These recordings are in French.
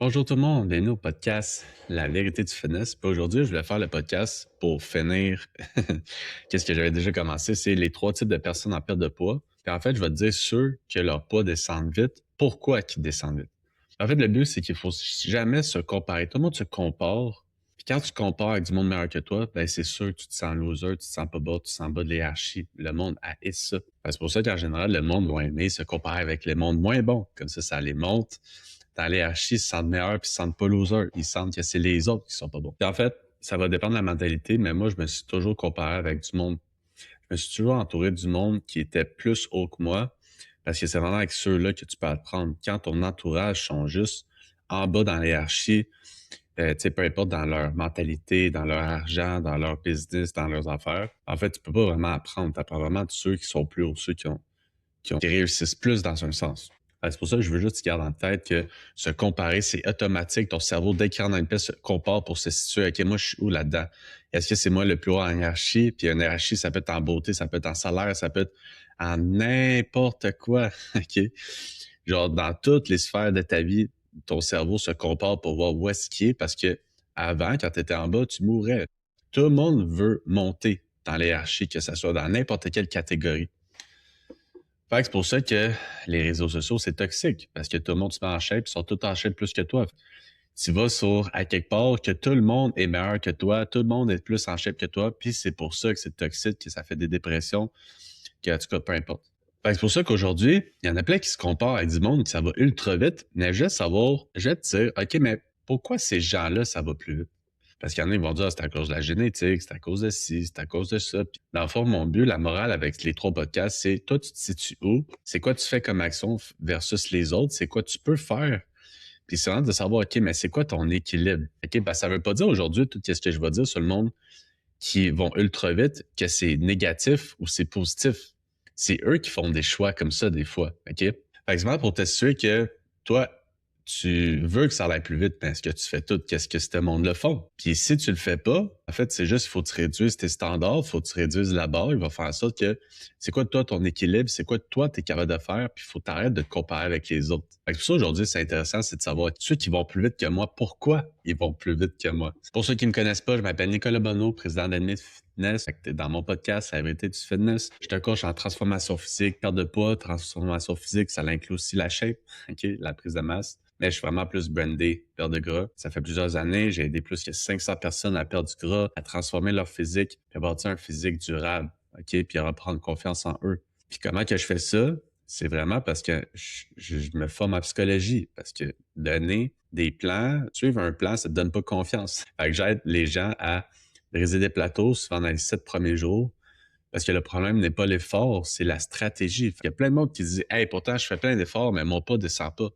Bonjour tout le monde, bienvenue au podcast La vérité du fitness. Puis aujourd'hui, je voulais faire le podcast pour finir qu'est-ce que j'avais déjà commencé, c'est les 3 types de personnes en perte de poids. Puis en fait, je vais te dire ceux que leur poids descend vite, pourquoi ils descendent vite. En fait, le but, c'est qu'il faut jamais se comparer. Tout le monde se compare. Puis quand tu compares avec du monde meilleur que toi, ben c'est sûr que tu te sens loser, tu te sens pas bas, tu te sens bas de l'hierarchie. Le monde haït ça. C'est pour ça qu'en général, le monde va aimer se comparer avec les mondes moins bons. Comme ça les monte dans l'hierarchie, ils se sentent meilleurs puis ils se sentent pas losers. Ils sentent que c'est les autres qui sont pas bons. Puis en fait, ça va dépendre de la mentalité, mais moi, je me suis toujours comparé avec du monde. Je me suis toujours entouré du monde qui était plus haut que moi parce que c'est vraiment avec ceux-là que tu peux apprendre. Quand ton entourage sont juste en bas dans l'hierarchie, tu sais, peu importe dans leur mentalité, dans leur argent, dans leur business, dans leurs affaires, en fait, tu peux pas vraiment apprendre. Tu apprends vraiment de ceux qui sont plus hauts, ceux qui réussissent plus dans un sens. C'est pour ça que je veux juste que tu gardes en tête que se comparer, c'est automatique. Ton cerveau, dès qu'il rentre dans une pièce, se compare pour se situer. OK, moi, je suis où là-dedans? Est-ce que c'est moi le plus haut en hiérarchie? Puis une hiérarchie, ça peut être en beauté, ça peut être en salaire, ça peut être en n'importe quoi. OK? Genre, dans toutes les sphères de ta vie, ton cerveau se compare pour voir où est-ce qu'il est parce que avant, quand tu étais en bas, tu mourrais. Tout le monde veut monter dans la hiérarchie, que ce soit dans n'importe quelle catégorie. Fait que c'est pour ça que les réseaux sociaux, c'est toxique, parce que tout le monde se met en shape, ils sont tous en shape plus que toi. Tu vas sur, à quelque part, que tout le monde est meilleur que toi, tout le monde est plus en shape que toi, puis c'est pour ça que c'est toxique, que ça fait des dépressions, que, en tout cas, peu importe. Fait que c'est pour ça qu'aujourd'hui, il y en a plein qui se comparent avec du monde, que ça va ultra vite, mais je vais savoir, je vais te dire, OK, mais pourquoi ces gens-là, ça va plus vite? Parce qu'il y en a, ils vont dire, ah, c'est à cause de la génétique, c'est à cause de ci, c'est à cause de ça. Puis, dans le fond, mon but, la morale avec les 3 podcasts, c'est toi, tu te situes où? C'est quoi tu fais comme action versus les autres? C'est quoi tu peux faire? Puis c'est vraiment de savoir, OK, mais c'est quoi ton équilibre? OK, ben, ça veut pas dire aujourd'hui tout ce que je vais dire sur le monde qui vont ultra vite que c'est négatif ou c'est positif. C'est eux qui font des choix comme ça des fois. OK? Par exemple, pour t'assurer que toi, tu veux que ça aille plus vite, mais est-ce que tu fais tout qu'est-ce que ce monde-là font? Puis si tu le fais pas, en fait, c'est juste il faut que tu réduises tes standards, il faut que tu réduises la barre, il va faire en sorte que c'est quoi toi ton équilibre, c'est quoi toi tu es capable de faire, puis il faut t'arrêter de te comparer avec les autres. Fait que pour ça aujourd'hui, c'est intéressant, c'est de savoir ceux qui vont plus vite que moi, pourquoi ils vont plus vite que moi. Pour ceux qui me connaissent pas, je m'appelle Nicolas Bonneau, président d'Admit Fitness. Fait que t'es dans mon podcast, La vérité du fitness. Je te coach en transformation physique, perte de poids, transformation physique, ça inclut aussi la shape, OK, la prise de masse. Mais je suis vraiment plus brandé, perte de gras. Ça fait plusieurs années, j'ai aidé plus que 500 personnes à perdre du gras, à transformer leur physique, puis à bâtir un physique durable, OK, puis à reprendre confiance en eux. Puis comment que je fais ça? C'est vraiment parce que je me forme en psychologie, parce que donner des plans, suivre un plan, ça te donne pas confiance. Fait que j'aide les gens à briser des plateaux, souvent dans les 7 premiers jours, parce que le problème n'est pas l'effort, c'est la stratégie. Il y a plein de monde qui dit « Hey, pourtant, je fais plein d'efforts, mais mon pas descend pas. »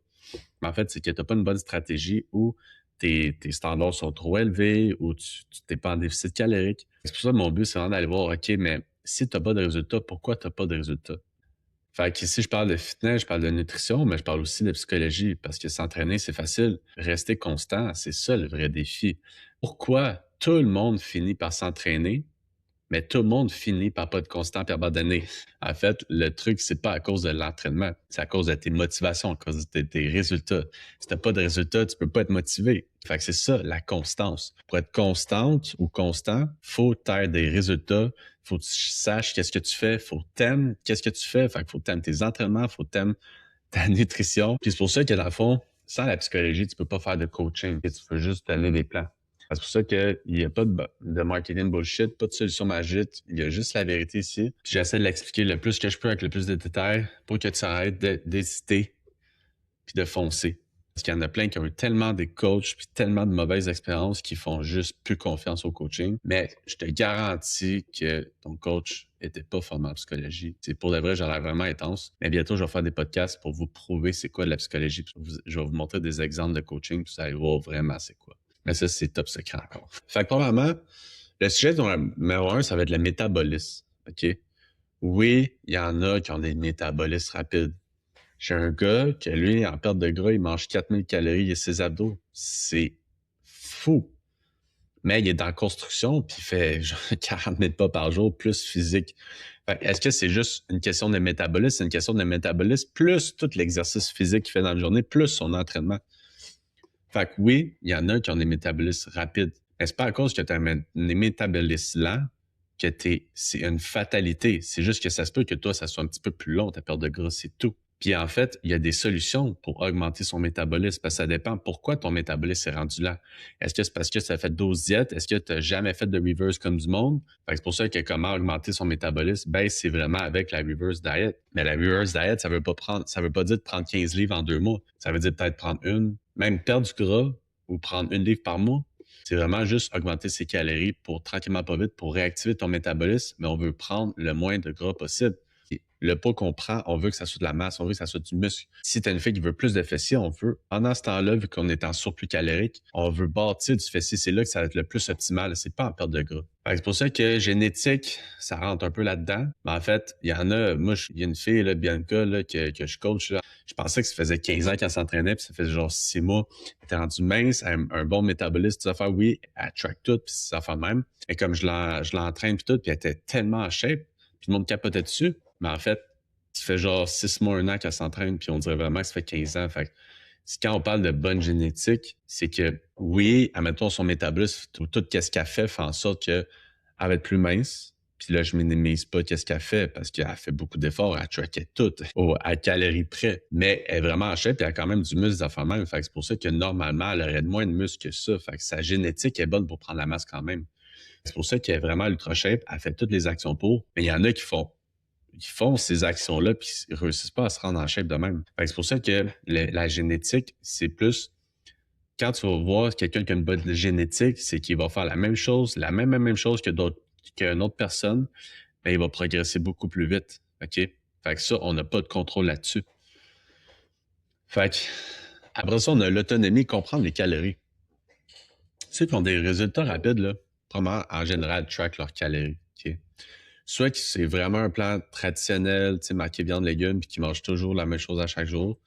Mais en fait, c'est que tu n'as pas une bonne stratégie ou tes standards sont trop élevés ou tu n'es pas en déficit calorique. C'est pour ça que mon but, c'est vraiment d'aller voir, OK, mais si tu n'as pas de résultats, pourquoi tu n'as pas de résultats? Fait qu'ici, je parle de fitness, je parle de nutrition, mais je parle aussi de psychologie parce que s'entraîner, c'est facile. Rester constant, c'est ça le vrai défi. Pourquoi tout le monde finit par s'entraîner, mais tout le monde finit par pas être constant et abandonner? En fait, le truc, c'est pas à cause de l'entraînement, c'est à cause de tes motivations, à cause de tes résultats. Si t'as pas de résultats, tu peux pas être motivé. Fait que c'est ça, la constance. Pour être constante ou constant, faut que t'aies des résultats, faut que tu saches qu'est-ce que tu fais, faut que t'aimes qu'est-ce que tu fais. Fait que faut que t'aimes tes entraînements, faut que t'aimes ta nutrition. Puis c'est pour ça que dans le fond, sans la psychologie, tu peux pas faire de coaching. Tu peux juste donner des plans. C'est pour ça qu'il n'y a pas de marketing bullshit, pas de solution magique. Il y a juste la vérité ici. Puis j'essaie de l'expliquer le plus que je peux avec le plus de détails pour que tu arrêtes d'hésiter puis de foncer. Parce qu'il y en a plein qui ont eu tellement de coachs puis tellement de mauvaises expériences qui font juste plus confiance au coaching. Mais je te garantis que ton coach était pas formé en psychologie. C'est pour de vrai, j'aurais vraiment intense. Mais bientôt, je vais faire des podcasts pour vous prouver c'est quoi la psychologie. Je vais vous montrer des exemples de coaching puis vous allez voir vraiment c'est quoi. Mais ça, c'est top secret encore. Fait que premièrement, le sujet numéro 1, ça va être le métabolisme. OK? Oui, il y en a qui ont des métabolismes rapides. J'ai un gars que lui, en perte de gras, il mange 4000 calories et ses abdos. C'est fou. Mais il est dans la construction puis il fait genre 40 000 pas par jour, plus physique. Fait que est-ce que c'est juste une question de métabolisme? C'est une question de métabolisme plus tout l'exercice physique qu'il fait dans la journée, plus son entraînement. Fait que oui, il y en a qui ont des métabolismes rapides. Mais c'est pas à cause que tu as des métabolismes lents que c'est une fatalité. C'est juste que ça se peut que toi, ça soit un petit peu plus long, ta perte de gras, c'est tout. Puis en fait, il y a des solutions pour augmenter son métabolisme parce que ça dépend pourquoi ton métabolisme est rendu là. Est-ce que c'est parce que tu as fait 12 diètes? Est-ce que tu n'as jamais fait de reverse comme du monde? Fait que c'est pour ça que comment augmenter son métabolisme? Ben, c'est vraiment avec la reverse diet. Mais la reverse diet, ça veut pas dire de prendre 15 livres en 2 mois. Ça veut dire peut-être prendre même perdre du gras ou prendre 1 livre par mois. C'est vraiment juste augmenter ses calories pour tranquillement pas vite pour réactiver ton métabolisme, mais on veut prendre le moins de gras possible. Le poids qu'on prend, on veut que ça soit de la masse, on veut que ça soit du muscle. Si tu as une fille qui veut plus de fessiers, on veut, pendant ce temps-là, vu qu'on est en surplus calorique, on veut bâtir du fessier. C'est là que ça va être le plus optimal. C'est pas en perte de gras. C'est pour ça que génétique, ça rentre un peu là-dedans. Mais en fait, il y en a, il y a une fille, là, Bianca, là, que je coach. Là. Je pensais que ça faisait 15 ans qu'elle s'entraînait, puis ça faisait genre 6 mois. Elle était rendue mince, un bon métabolisme, tout affaires. Oui, elle track tout, puis ça fait même. Et comme je l'entraîne, puis tout, puis elle était tellement en shape, puis le monde capotait dessus. Mais en fait, ça fait genre 6 mois, 1 an qu'elle s'entraîne, puis on dirait vraiment que ça fait 15 ans. Fait que quand on parle de bonne génétique, c'est que oui, admettons son métabolisme, tout ce qu'elle fait en sorte qu'elle va être plus mince. Puis là, je minimise pas qu'est-ce qu'elle fait parce qu'elle fait beaucoup d'efforts, elle traquait tout à calories près. Mais elle est vraiment en shape et elle a quand même du muscle d'enfant même. Fait que c'est pour ça que normalement, elle aurait moins de muscles que ça. Fait que sa génétique est bonne pour prendre la masse quand même. C'est pour ça qu'elle est vraiment ultra shape. Elle fait toutes les actions pour. Mais il y en a qui font ces actions-là puis ils réussissent pas à se rendre en shape de même. Fait que c'est pour ça que la génétique, c'est plus quand tu vas voir quelqu'un qui a une bonne génétique, c'est qu'il va faire la même chose, la même chose qu'une autre personne, mais il va progresser beaucoup plus vite. OK? Fait que ça, on n'a pas de contrôle là-dessus. Fait que après ça, on a l'autonomie, comprendre les calories. Ceux qui ont des résultats rapides, là, probablement en général, track leurs calories. OK? Soit que c'est vraiment un plan traditionnel, tu sais, marqué viande, légumes, puis qui mange toujours la même chose à chaque jour,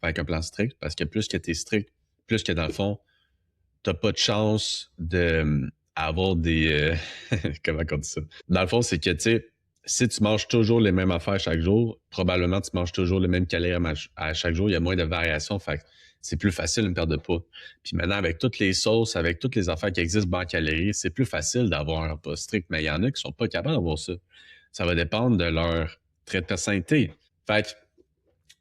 avec un plan strict, parce que plus que tu es strict, plus que dans le fond, t'as pas de chance de avoir des... comment on dit ça? Dans le fond, c'est que, tu sais, si tu manges toujours les mêmes affaires chaque jour, probablement tu manges toujours les mêmes calories à chaque jour, il y a moins de variations, fait que c'est plus facile une perte de poids. Puis maintenant, avec toutes les sauces, avec toutes les affaires qui existent bas en calories, c'est plus facile d'avoir un repas strict, mais il y en a qui sont pas capables d'avoir ça. Ça va dépendre de leur trait de personnalité. Fait que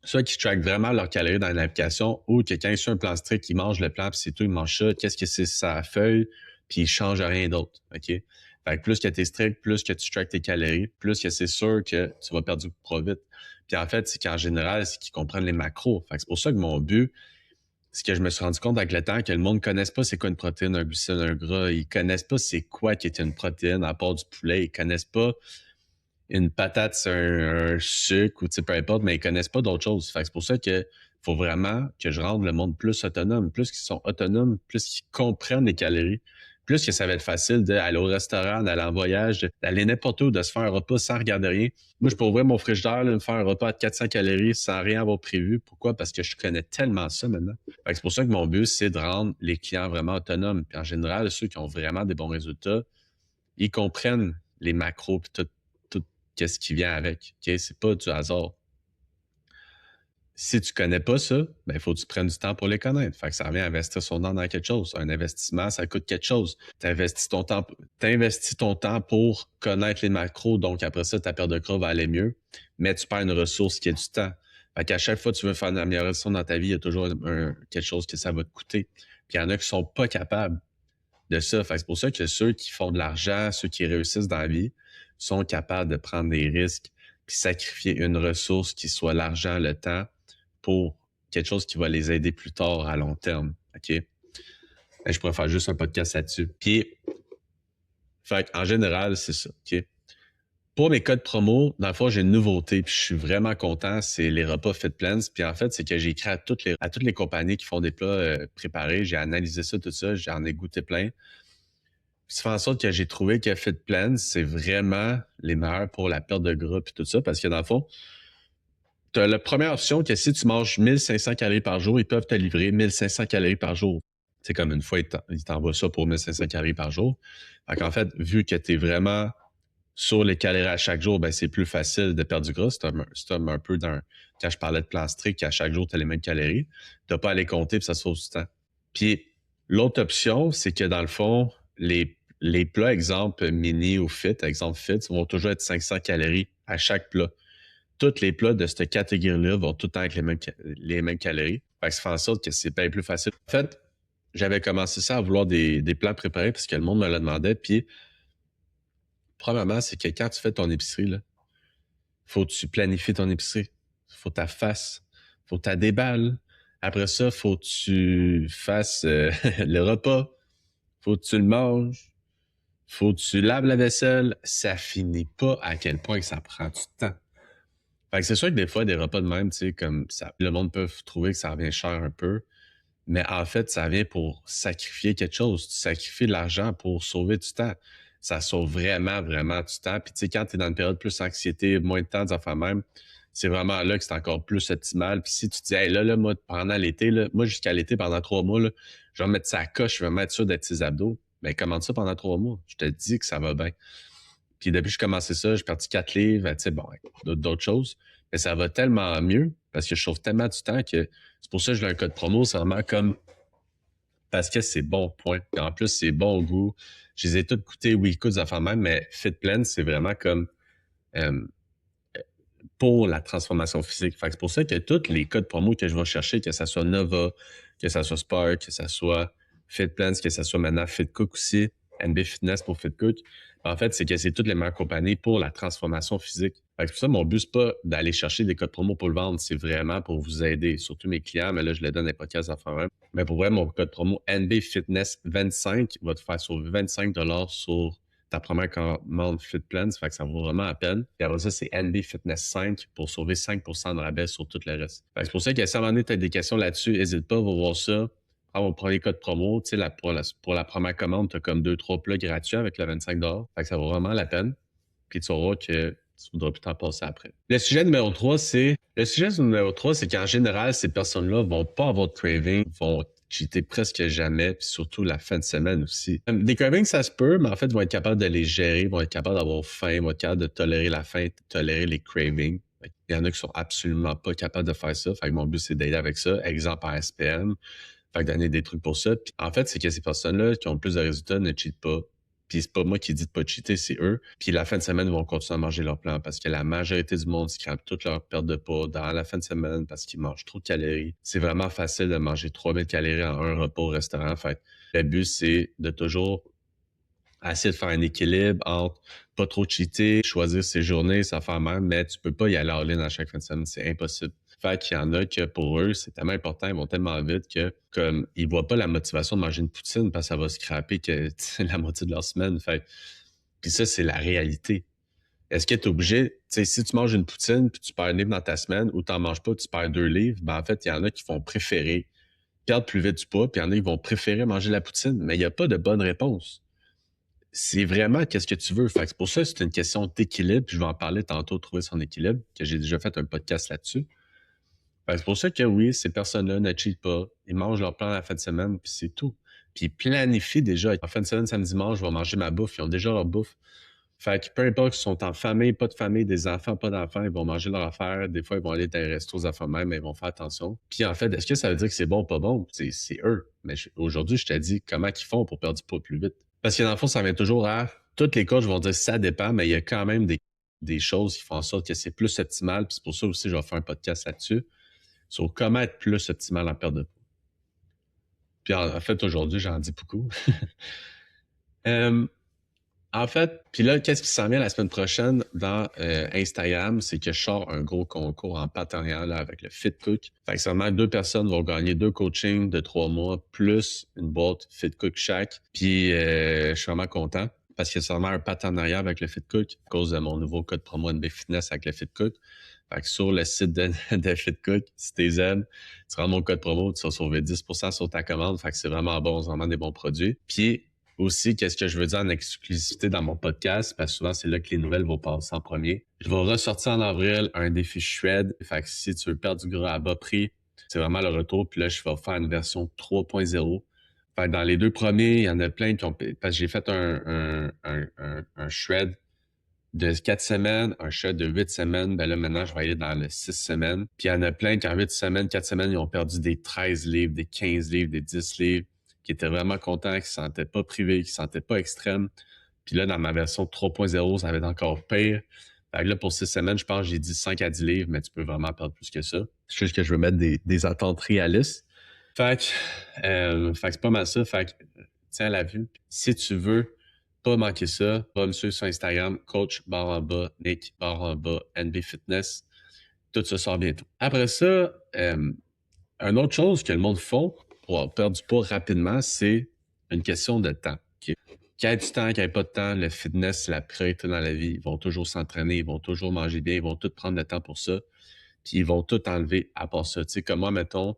soit qui traquent vraiment leurs calories dans l'application ou que quand ils sont un plan strict, ils mangent le plan puis c'est tout, ils mangent ça. Qu'est-ce que c'est sa feuille puis ils changent rien d'autre. OK? Fait que plus que tu es strict, plus que tu traques tes calories, plus que c'est sûr que tu vas perdre du poids vite. Puis en fait, c'est qu'en général, c'est qu'ils comprennent les macros. Fait que c'est pour ça que mon but, c'est que je me suis rendu compte avec le temps que le monde ne connaisse pas c'est quoi une protéine, un glucide, un gras. Ils connaissent pas c'est quoi qui est une protéine à part du poulet. Ils connaissent pas une patate, c'est un sucre ou peu importe, mais ils connaissent pas d'autres choses. Fait que c'est pour ça que faut vraiment que je rende le monde plus autonome. Plus qu'ils sont autonomes, plus qu'ils comprennent les calories, plus que ça va être facile d'aller au restaurant, d'aller en voyage, d'aller n'importe où, de se faire un repas sans regarder rien. Moi, je peux ouvrir mon frigidaire, là, me faire un repas de 400 calories sans rien avoir prévu. Pourquoi? Parce que je connais tellement ça maintenant. Fait que c'est pour ça que mon but, c'est de rendre les clients vraiment autonomes. Puis en général, ceux qui ont vraiment des bons résultats, ils comprennent les macros puis tout qu'est-ce qui vient avec. OK? C'est pas du hasard. Si tu connais pas ça, ben, il faut que tu prennes du temps pour les connaître. Fait que ça revient à investir son temps dans quelque chose. Un investissement, ça coûte quelque chose. T'investis ton temps pour connaître les macros, donc après ça, ta perte de gras va aller mieux, mais tu perds une ressource qui est du temps. Fait qu'à chaque fois que tu veux faire une amélioration dans ta vie, il y a toujours quelque chose que ça va te coûter. Puis il y en a qui sont pas capables de ça. Fait que c'est pour ça que ceux qui font de l'argent, ceux qui réussissent dans la vie, sont capables de prendre des risques puis sacrifier une ressource qui soit l'argent, le temps, pour quelque chose qui va les aider plus tard à long terme. OK? Et je pourrais faire juste un podcast là-dessus. Puis, en général, c'est ça. OK? Pour mes codes promo, dans le fond, j'ai une nouveauté, puis je suis vraiment content, c'est les repas Fit Plans. Puis en fait, c'est que j'ai écrit à toutes les compagnies qui font des plats préparés, j'ai analysé ça, tout ça, j'en ai goûté plein. Puis ça fait en sorte que j'ai trouvé que Fit Plans, c'est vraiment les meilleurs pour la perte de gras puis tout ça, parce que dans le fond, tu as la première option que si tu manges 1500 calories par jour, ils peuvent te livrer 1500 calories par jour. C'est comme une fois, ils t'envoient ça pour 1500 calories par jour. Fait qu'en fait, vu que tu es vraiment sur les calories à chaque jour, ben c'est plus facile de perdre du gras. C'est un peu quand je parlais de plan strict, qu'à chaque jour, tu as les mêmes calories. Tu n'as pas à les compter puis ça sauve du temps. Puis l'autre option, c'est que dans le fond, les plats, exemple mini ou fit, exemple fit, vont toujours être 500 calories à chaque plat. Tous les plats de cette catégorie-là vont tout le temps avec les mêmes calories. Fait que ça fait en sorte que c'est bien plus facile. En fait, j'avais commencé ça à vouloir des plats préparés parce que le monde me le demandait. Puis, premièrement, c'est que quand tu fais ton épicerie, là, faut que tu planifies ton épicerie. Faut que tu fasses. Faut que tu déballes. Après ça, faut que tu fasses le repas. Faut que tu le manges. Faut que tu laves la vaisselle. Ça finit pas à quel point que ça prend du temps. Fait que c'est sûr que des fois, des repas de même, tu sais, comme ça, le monde peut trouver que ça revient cher un peu. Mais en fait, ça vient pour sacrifier quelque chose. Tu sacrifies de l'argent pour sauver du temps. Ça sauve vraiment, vraiment du temps. Puis tu sais, quand tu es dans une période plus anxiété, moins de temps des affaires même, c'est vraiment là que c'est encore plus optimal. Puis si tu te dis, hey, là, moi, pendant l'été, là, moi, jusqu'à l'été, pendant 3 mois, là, je vais mettre ça à coche, je vais mettre sûr d'être ses abdos. Ben, commande ça pendant 3 mois. Je te dis que ça va bien. Puis depuis que j'ai commencé ça, j'ai perdu 4 livres, tu sais, bon, d'autres choses. Mais ça va tellement mieux parce que je sauve tellement du temps que c'est pour ça que j'ai un code promo. C'est vraiment comme parce que c'est bon, point. Puis en plus, c'est bon au goût. Je les ai toutes goûtées, oui, écoute, ça fait même, mais FitPlans, c'est vraiment comme euh, pour la transformation physique. Fait que c'est pour ça que tous les codes promo que je vais chercher, que ça soit Nova, que ça soit Spark, que ça soit FitPlans, que ça soit maintenant FitCook aussi, NB Fitness pour FitCook, en fait, c'est que c'est toutes les meilleures compagnies pour la transformation physique. Fait que c'est pour ça, mon but, c'est pas d'aller chercher des codes promo pour le vendre, c'est vraiment pour vous aider, surtout mes clients, mais là, je les donne des podcasts à faire. Mais pour vrai, mon code promo NB Fitness 25 va te faire sauver 25$ sur ta première commande FitPlans, fait que ça vaut vraiment la peine. Puis après ça, c'est NB Fitness 5 pour sauver 5% de rabais sur tout le reste. Fait que c'est pour ça que si à un moment donné, tu as des questions là-dessus, n'hésite pas, va voir ça. Prends mon premier code promo. Tu sais, pour la première commande, tu as comme 2-3 plats gratuits avec le 25$. Fait que ça vaut vraiment la peine. Puis tu sauras que tu ne voudras plus t'en passer après. Le sujet numéro 3, c'est qu'en général, ces personnes-là vont pas avoir de craving, vont cheater presque jamais, puis surtout la fin de semaine aussi. Des cravings, ça se peut, mais en fait, ils vont être capables de les gérer, ils vont être capables d'avoir faim, ils vont être capables de tolérer la faim, de tolérer les cravings. Il y en a qui sont absolument pas capables de faire ça. Fait que mon but, c'est d'aider avec ça. Exemple en SPM. Fait que donner des trucs pour ça. Puis en fait, c'est que ces personnes-là qui ont plus de résultats ne cheatent pas. Puis c'est pas moi qui dis de pas cheater, c'est eux. Puis la fin de semaine, ils vont continuer à manger leur plan parce que la majorité du monde scrape toute leur perte de poids dans la fin de semaine parce qu'ils mangent trop de calories. C'est vraiment facile de manger 3000 calories en un repas au restaurant. Fait le but, c'est de toujours essayer de faire un équilibre entre pas trop cheater, choisir ses journées, ça fait mal, mais tu peux pas y aller all-in à chaque fin de semaine. C'est impossible. Fait qu'il y en a que pour eux, c'est tellement important, ils vont tellement vite que comme ils voient pas la motivation de manger une poutine parce que ça va scraper que la moitié de leur semaine. Fait puis ça, c'est la réalité. Est-ce que tu es obligé, tu sais, si tu manges une poutine puis tu perds un livre dans ta semaine ou tu n'en manges pas, tu perds 2 livres, ben en fait, il y en a qui vont préférer perdre plus vite du poids, puis il y en a qui vont préférer manger la poutine. Mais il n'y a pas de bonne réponse. C'est vraiment qu'est-ce que tu veux. Fait que c'est pour ça que c'est une question d'équilibre. Puis je vais en parler tantôt, trouver son équilibre, que j'ai déjà fait un podcast là-dessus. Fait que c'est pour ça que oui, ces personnes-là ne cheatent pas. Ils mangent leur plan à la fin de semaine, puis c'est tout. Puis ils planifient déjà. En fin de semaine, samedi, dimanche, je vais manger ma bouffe. Ils ont déjà leur bouffe. Fait que peu importe qu'ils sont en famille, pas de famille, des enfants, pas d'enfants, ils vont manger leur affaire. Des fois, ils vont aller dans les restos aux affaires même, mais ils vont faire attention. Puis en fait, est-ce que ça veut dire que c'est bon ou pas bon? C'est eux. Mais aujourd'hui, je te dis comment ils font pour perdre du poids plus vite. Parce que dans le fond, ça vient toujours à... Toutes les coachs vont dire ça dépend, mais il y a quand même des choses qui font en sorte que c'est plus optimal. Puis c'est pour ça aussi que je vais faire un podcast là-dessus sur comment être plus optimal en perte de poids. Puis en fait, aujourd'hui, j'en dis beaucoup. En fait, puis là, qu'est-ce qui s'en vient la semaine prochaine dans Instagram, c'est que je sors un gros concours en partenariat là, avec le FitCook. Fait que seulement 2 personnes vont gagner 2 coachings de 3 mois plus une boîte FitCook chaque. Puis je suis vraiment content parce qu'il y a seulement un partenariat avec le FitCook à cause de mon nouveau code promo NB Fitness avec le FitCook. Fait que sur le site de FitCook, si t'es aimes, tu rends mon code promo, tu vas sauver 10% sur ta commande. Fait que c'est vraiment bon, c'est vraiment des bons produits. Puis aussi, qu'est-ce que je veux dire en exclusivité dans mon podcast, parce que souvent, c'est là que les nouvelles vont passer en premier. Je vais ressortir en avril un défi Shred. Fait que si tu veux perdre du gras à bas prix, c'est vraiment le retour. Puis là, je vais faire une version 3.0. Fait que dans les 2 premiers, il y en a plein qui ont... Parce que j'ai fait un Shred de 4 semaines, un shot de 8 semaines, ben là, maintenant, je vais aller dans le 6 semaines. Puis il y en a plein qui, en 8 semaines, 4 semaines, ils ont perdu des 13 livres, des 15 livres, des 10 livres, qui étaient vraiment contents, qui se sentaient pas privés, qui se sentaient pas extrêmes. Puis là, dans ma version 3.0, ça va être encore pire. Fait que là, pour 6 semaines, je pense que j'ai dit 5 à 10 livres, mais tu peux vraiment perdre plus que ça. C'est juste que je veux mettre des attentes réalistes. Fait que c'est pas mal ça. Fait que tiens à la vue. Si tu veux pas manquer ça, va me suivre sur Instagram, coach Nick NB Fitness. Tout ça sort bientôt. Après ça, une autre chose que le monde font pour perdre du poids rapidement, c'est une question de temps. Okay? Qu'il y ait du temps, qu'il n'y ait pas de temps, le fitness, c'est la priorité dans la vie. Ils vont toujours s'entraîner, ils vont toujours manger bien, ils vont tout prendre le temps pour ça. Puis ils vont tout enlever à part ça. Tu sais, comme moi, mettons,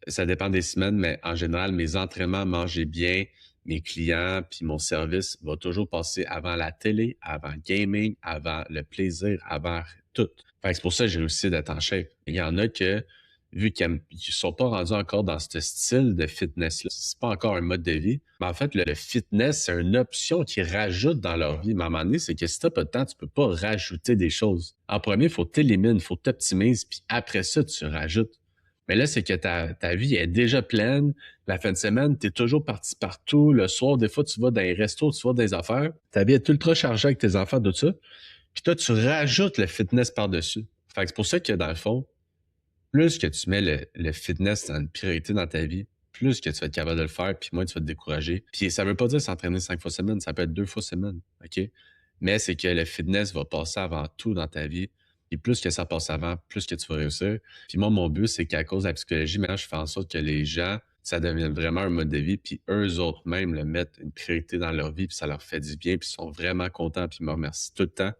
ça dépend des semaines, mais en général, mes entraînements, manger bien, mes clients, puis mon service va toujours passer avant la télé, avant le gaming, avant le plaisir, avant tout. Fait que c'est pour ça que j'ai réussi d'être en shape. Il y en a que, vu qu'ils ne sont pas rendus encore dans ce style de fitness-là, c'est pas encore un mode de vie, mais en fait, le fitness, c'est une option qu'ils rajoutent dans leur vie. Mais à un moment donné, c'est que si t'as pas de temps, tu peux pas rajouter des choses. En premier, il faut t'éliminer, il faut t'optimiser, puis après ça, tu rajoutes. Mais là, c'est que ta vie est déjà pleine. La fin de semaine, tu es toujours parti partout. Le soir, des fois, tu vas dans les restos, tu vas dans les affaires. Ta vie est ultra chargée avec tes enfants, tout ça. Puis toi, tu rajoutes le fitness par-dessus. Fait que c'est pour ça que dans le fond, plus que tu mets le fitness dans une priorité dans ta vie, plus que tu vas être capable de le faire, puis moins tu vas te décourager. Puis ça veut pas dire s'entraîner 5 fois semaine, ça peut être 2 fois semaine, OK? Mais c'est que le fitness va passer avant tout dans ta vie. Et plus que ça passe avant, plus que tu vas réussir. Puis moi, mon but, c'est qu'à cause de la psychologie, maintenant, je fais en sorte que les gens, ça devienne vraiment un mode de vie, puis eux autres même le mettent une priorité dans leur vie, puis ça leur fait du bien, puis ils sont vraiment contents, puis ils me remercient tout le temps.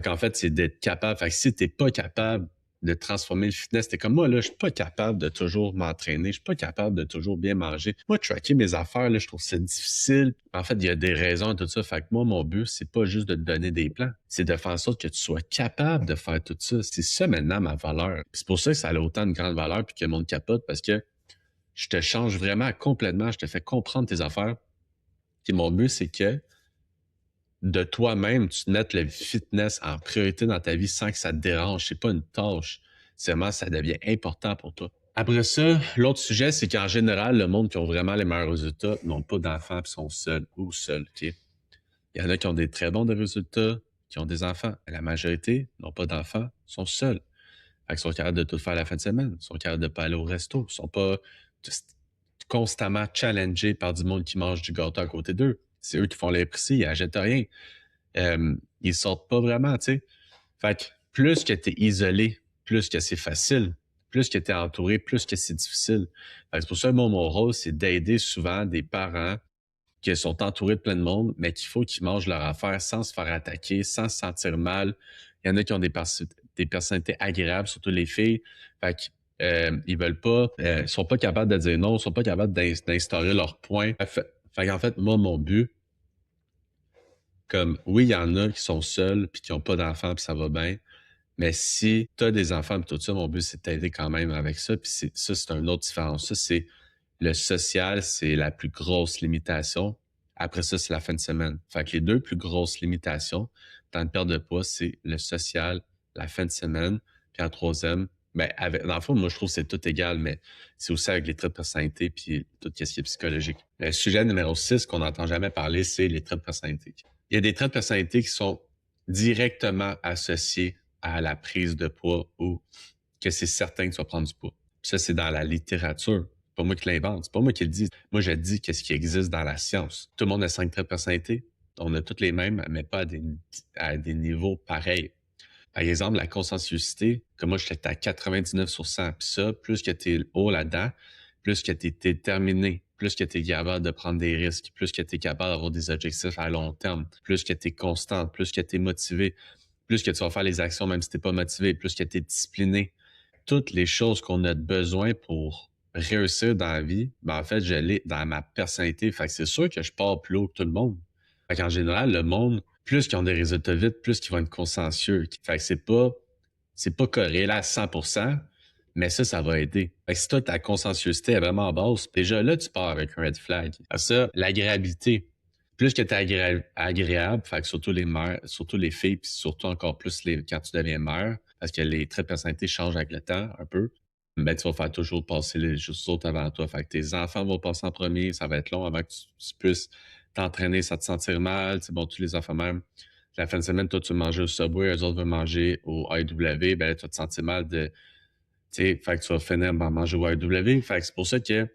En fait, c'est d'être capable. Fait que si t'es pas capable de transformer le fitness, t'es comme moi, là, je suis pas capable de toujours m'entraîner, je suis pas capable de toujours bien manger. Moi, tracker mes affaires, là, je trouve ça difficile. En fait, il y a des raisons à tout ça. Fait que moi, mon but, c'est pas juste de te donner des plans, c'est de faire en sorte que tu sois capable de faire tout ça. C'est ça maintenant ma valeur. Puis c'est pour ça que ça a autant de grande valeur puis que le monde capote parce que je te change vraiment complètement, je te fais comprendre tes affaires. Puis mon but, c'est que de toi-même, tu te mettes le fitness en priorité dans ta vie sans que ça te dérange. C'est pas une tâche. C'est vraiment, ça devient important pour toi. Après ça, l'autre sujet, c'est qu'en général, le monde qui ont vraiment les meilleurs résultats n'ont pas d'enfants et sont seuls ou seuls. Okay? Il y en a qui ont des très bons résultats, qui ont des enfants. La majorité n'ont pas d'enfants, sont seuls. Fait qu'ils sont capables de tout faire la fin de semaine, sont capables de pas aller au resto, sont pas constamment challengés par du monde qui mange du gâteau à côté d'eux. C'est eux qui font les prix, ils n'achètent rien. Ils sortent pas vraiment, tu sais. Fait que plus que tu es isolé, plus que c'est facile, plus que tu es entouré, plus que c'est difficile. Fait que c'est pour ça que mon rôle, c'est d'aider souvent des parents qui sont entourés de plein de monde, mais qu'il faut qu'ils mangent leur affaire sans se faire attaquer, sans se sentir mal. Il y en a qui ont des personnalités agréables, surtout les filles. Fait que ils veulent pas, sont pas capables de dire non, sont pas capables d'instaurer leur point. Fait qu'en fait, moi, mon but, comme, oui, il y en a qui sont seuls puis qui n'ont pas d'enfants puis ça va bien. Mais si tu as des enfants et tout ça, mon but, c'est de t'aider quand même avec ça. Puis ça, c'est une autre différence. Ça, c'est le social, c'est la plus grosse limitation. Après ça, c'est la fin de semaine. Fait que les deux plus grosses limitations dans une perte de poids, c'est le social, la fin de semaine. Puis en troisième, ben, dans le fond, moi, je trouve que c'est tout égal, mais c'est aussi avec les traits de personnalité puis tout ce qui est psychologique. Le sujet numéro 6 qu'on n'entend jamais parler, c'est les traits de personnalité. Il y a des traits de personnalité qui sont directement associés à la prise de poids ou que c'est certain que tu vas prendre du poids. Puis ça, c'est dans la littérature. C'est pas moi qui l'invente, c'est pas moi qui le dis. Moi, je dis qu'est-ce qui existe dans la science. Tout le monde a 5 traits de personnalité. On a tous les mêmes, mais pas à des niveaux pareils. Par exemple, la consensuosité, comme moi, j'étais à 99 sur 100. Puis ça, plus que tu es haut là-dedans, plus que tu es déterminé, plus que tu es capable de prendre des risques, plus que tu es capable d'avoir des objectifs à long terme, plus que tu es constant, plus que tu es motivé, plus que tu vas faire les actions même si tu n'es pas motivé, plus que tu es discipliné. Toutes les choses qu'on a besoin pour réussir dans la vie, ben en fait, je l'ai dans ma personnalité. Fait que c'est sûr que je pars plus haut que tout le monde. Fait qu'en général, le monde, plus qu'ils ont des résultats vite, plus qu'ils vont être consciencieux. Fait que c'est pas corrélé à 100%, mais ça va aider. Fait que si toi, ta conscienciosité est vraiment basse, déjà là, tu pars avec un red flag. Après ça, l'agréabilité. plus que tu es agréable, fait que surtout les mères, surtout les filles, puis surtout encore plus quand tu deviens mère, parce que les traits de personnalité changent avec le temps un peu, ben tu vas faire toujours passer les autres avant toi. Fait que tes enfants vont passer en premier, ça va être long avant que tu puisses t'entraîner sans te sentir mal. C'est bon, tous les enfants même. La fin de semaine, toi, tu veux manger au Subway, eux autres veulent manger au IW, ben là, tu vas te sentir mal de. Tu sais, fait que tu vas finir par manger au IW. Fait que c'est pour ça que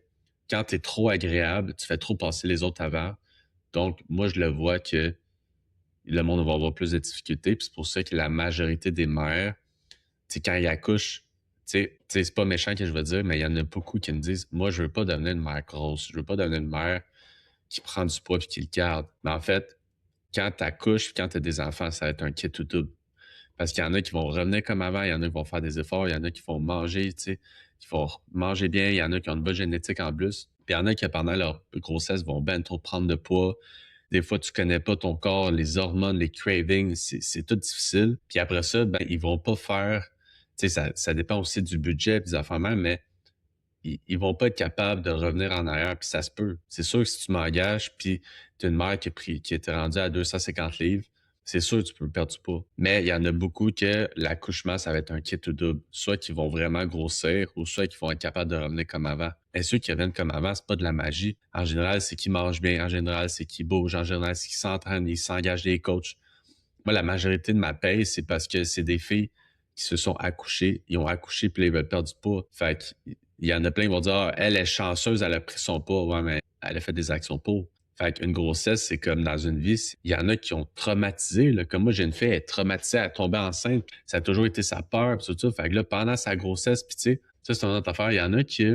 quand tu es trop agréable, tu fais trop passer les autres avant. Donc, moi, je le vois que le monde va avoir plus de difficultés. Puis c'est pour ça que la majorité des mères, tu sais, quand ils accouchent, c'est pas méchant que je veux dire, mais il y en a beaucoup qui me disent, moi, je veux pas devenir une mère grosse. Je veux pas devenir une mère qui prend du poids puis qui le garde. Mais en fait, quand tu accouches, quand tu as des enfants, ça va être un kit tout double. Parce qu'il y en a qui vont revenir comme avant, il y en a qui vont faire des efforts, il y en a qui vont manger, tu sais, qui vont manger bien, il y en a qui ont une bonne génétique en plus. Puis il y en a qui, pendant leur grossesse, vont ben trop prendre de poids. Des fois, tu connais pas ton corps, les hormones, les cravings, c'est tout difficile. Puis après ça, ben, ils vont pas faire, tu sais, ça dépend aussi du budget des enfants même, mais ils vont pas être capables de revenir en arrière, puis ça se peut. C'est sûr que si tu m'engages, puis tu as une mère qui était rendue à 250 livres, c'est sûr que tu peux perdre du poids. Mais il y en a beaucoup que l'accouchement, ça va être un kit ou double. Soit qu'ils vont vraiment grossir, ou soit qu'ils vont être capables de revenir comme avant. Et ceux qui reviennent comme avant, c'est pas de la magie. En général, c'est qu'ils mangent bien. En général, c'est qu'ils bougent. En général, c'est qu'ils s'entraînent, ils s'engagent des coachs. Moi, la majorité de ma paye, c'est parce que c'est des filles qui se sont accouchées, ils ont accouché puis là, ils veulent perdre du poids. Fait que, il y en a plein qui vont dire, ah, elle est chanceuse, elle a pris son poids. Ouais, mais elle a fait des actions pour. Fait qu'une grossesse, c'est comme dans une vie, il y en a qui ont traumatisé, là. Comme moi, j'ai une fille, elle est traumatisée, elle est tombée enceinte. Ça a toujours été sa peur, pis tout ça. Fait que là, pendant sa grossesse, puis tu sais, ça, c'est une autre affaire. Il y en a qui,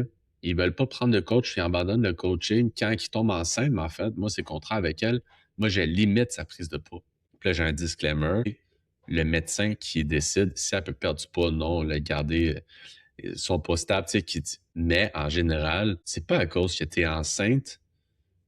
ils veulent pas prendre de coach, ils abandonnent le coaching quand ils tombent enceintes. Mais en fait, moi, c'est le contraire avec elle. Moi, je limite sa prise de poids. Puis là, j'ai un disclaimer. Le médecin qui décide si elle peut perdre du poids, non, le garder son poids stable, tu sais, mais en général, c'est pas à cause que tu es enceinte